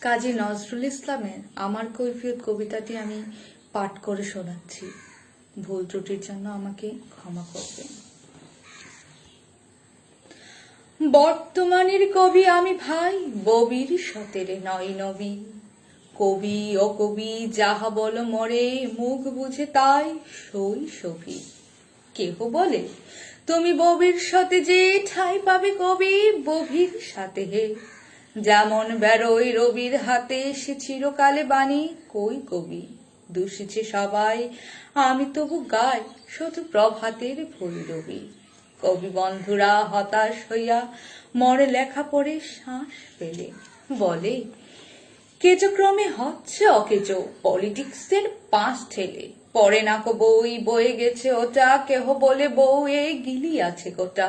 কাজী নজরুল ইসলামের আমার কৈফিয়ত কবিতাটি আমি পাঠ করে শোনাচ্ছি। ভুল ত্রুটির জন্য আমাকে ক্ষমা করবেন। বর্তমানের কবি আমি ভাই, ববির সতেরে নয় নবী। কবি ও কবি যাহা বল মরে, মুখ বুঝে তাই শৈশবী। কেহ বলে তুমি ববির সাথে যে ঠাই পাবে কবি, ববির সাথে হে। যেমন বেরোয় রবির হাতে, সে চিরকালে বাণী কই কবি। দূষিছে সবাই, আমি তবু গাই শুধু প্রভাতের ভৈরবী। কবি বন্ধুরা হতাশ হইয়া মরে লেখা পড়ে শ্বাস ফেলে, বলে কেজো ক্রমে হচ্ছে অকেজো, পলিটিক্সের পাঁচ ঠেলে। পড়ে নাকো বই, বয়ে গেছে ওটা। কেহ বলে বউ এ গিলি আছে গোটা।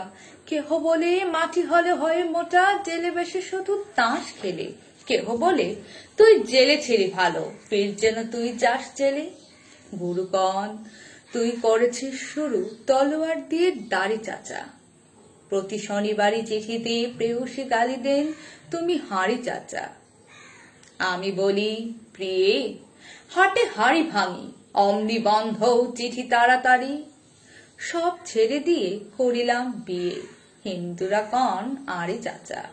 কেহ বলে মাটি হলে হয় মোটা, জেলে বেশে শুধু তাস খেলে। কেহ বলে তুই জেলে ছেড়ে ভালো, ফির যেন তুই যাস জেলে। গুরুগণ তুই করেছিস শুরু, তলোয়ার দিয়ে দাড়ি চাচা। প্রতি শনিবারই চিঠিতে প্রেয়সী গালি দেন, তুমি হাঁড়ি চাচা। আমি বলি প্রিয়ে হাটে হাঁড়ি ভাঙি, অমনি বন্ধ চিঠি তাড়াতাড়ি। সব ছেড়ে দিয়ে করিলাম বিয়ে, হিন্দুরা কন আরে চাচা।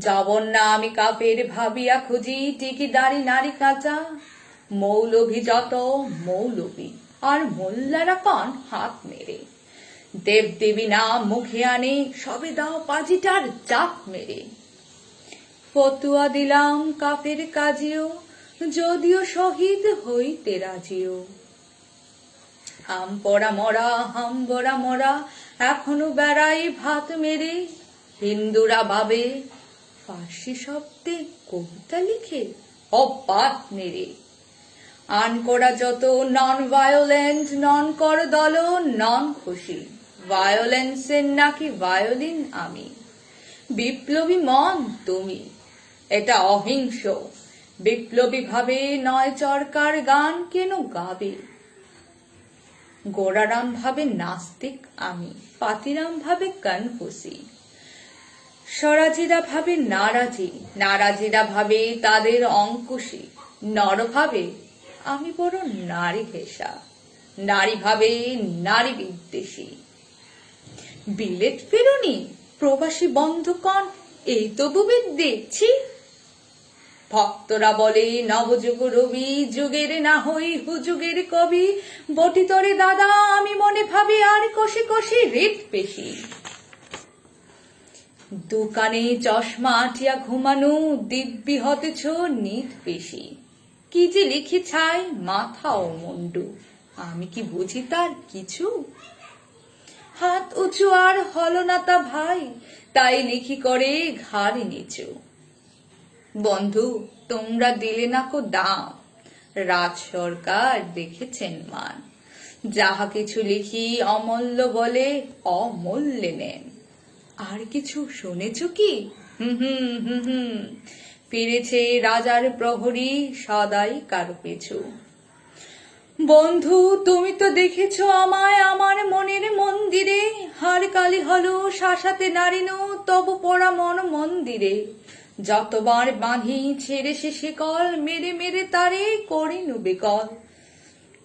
যাবন না আমি কাপের ভাবিয়া খুঁজি, টিকি দাড়ি নারী কাঁচা। মৌলভী যত মৌলভী, আর মোল্লারা কন হাত মেরে। দেব দেবী না মুখে আনে, সবে দাও পাজিটার চাপ মেরে। ফতুয়া দিলাম কাফের কাজিও, যদিও শহীদ হইতে রাজিও। হাম পড়া মরা, হাম বড়া মরা, এখনো বেড়াই ভাত মেরে। হিন্দুরা ভাবে ফার্সি শব্দে কবিতা লিখে অবাত মেরে। আন করা যত নন ভায়োলেন্ট, নন কর দল নন খুশি। ভায়োলেন্সের নাকি ভায়োলিন আমি, বিপ্লবী মন তুমি, এটা অহিংস। বিপ্লবী ভাবে নয় চরকার গান কেন গাবে। গোড়ারাম ভাবে নাস্তিক আমি, পাতিরাম ভাবে কনফুসি। স্বরাজিরা ভাবে নারাজি, নারাজিরা ভাবে তাদের অঙ্কুশী। নর ভাবে আমি বড় নারী ঘেঁষা, নারী ভাবে নারী বিদ্বেষী। বিলেত ফেরুনি প্রবাসী বন্ধুকণ, এই তবু দেখছি। ভক্তরা বলে নবযুগ রবি, যুগের না হই হুযুগের কবি। বটি তরে দাদা আমি মনে ভাবি, আর কষে কষে হৃদ পেশি। দোকানে চশমা আটিয়া ঘুমানো, দিব্যি হতেছ নিত পেশি। কি যে লিখি ছাই মাথা ও মুন্ডু, আমি কি বুঝি তার কিছু। হাত উঁচু আর হল না তা ভাই, তাই লিখি করে ঘাড়ে নিচু। বন্ধু তোমরা দিলে না কো দাম, রাজ সরকার দেখেছেন মান। যাহা কিছু লিখি অমূল্য বলে, অমূল্যে নেন। আর কিছু শুনেছ কি? ফিরেছে রাজার প্রহরী, সদাই কারো পিছু। বন্ধু তুমি তো দেখেছ আমায় আমার মনের মন্দিরে। হার কালি হলো শাসাতে নারিনু, তবু পড়া মন মন্দিরে। যতবার বাঁধি ছেড়ে সে শিকল, মেরে মেরে তারে করিনু বিকল।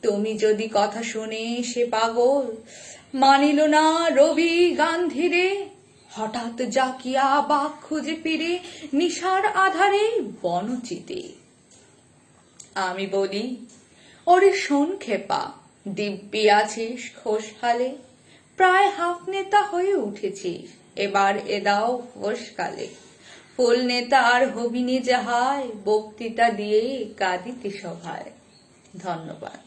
তুমি যদি কথা শুনে সে পাগল, মানিল না রবি গান্ধীরে। হঠাৎ জাকিয়া বাঘ খুঁজে ফিরে, নিশার আধারে বনচিতে। আমি বলি ওরে শোন খেপা, দিব্যি আছিস খোশহালে। প্রায় হাফ নেতা হয়ে উঠেছিস, এবার এদাও ফোসকালে। ফুল নেতা আর হবিনি যাহায়, বক্তৃতা দিয়ে কাঁদিতে সভায়। ধন্যবাদ।